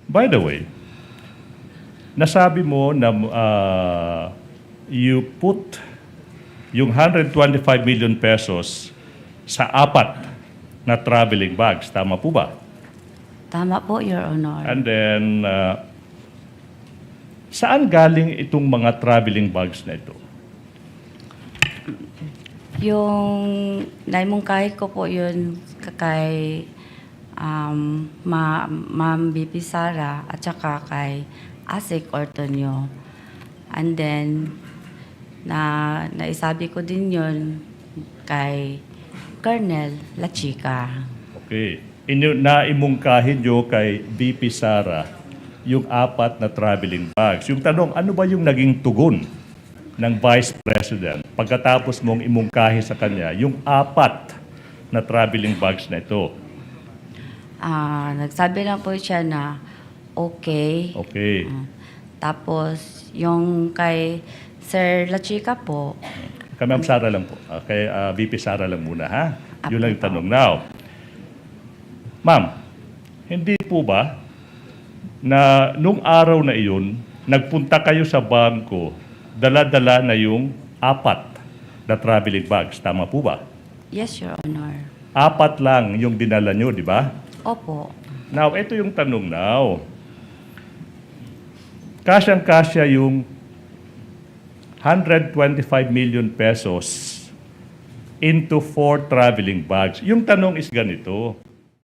By the way, nasabi mo na you put yung 125 million pesos sa apat na traveling bags. Tama po ba? Tama po, Your Honor. And then, saan galing itong mga traveling bags na ito? Yung naimungkahi ko po yun kay Ma'am BP Sara at saka kay Asik Ortonio. And then, naisabi ko din yun kay Colonel La Chica. Okay. Naimungkahin nyo kay VP Sara yung apat na traveling bags. Yung tanong, ano ba yung naging tugon ng Vice President pagkatapos mong imungkahi sa kanya yung apat na traveling bags na ito? Nagsabi lang po siya na okay. Okay. Tapos, yung kay Sir La Chica po, Kay Ma'am Sara lang po. Kay VP Sara lang muna, ha? Yun lang yung Apo. tanong. Now, Ma'am, hindi po ba na nung araw na iyon, nagpunta kayo sa bangko, dala-dala na yung apat na traveling bags. Tama po ba? yes, Your Honor. Apat lang yung dinala nyo, di ba? Opo. Now, ito yung tanong now. Kasyang-kasya yung 125 million pesos into 4 traveling bags. Yung tanong is ganito.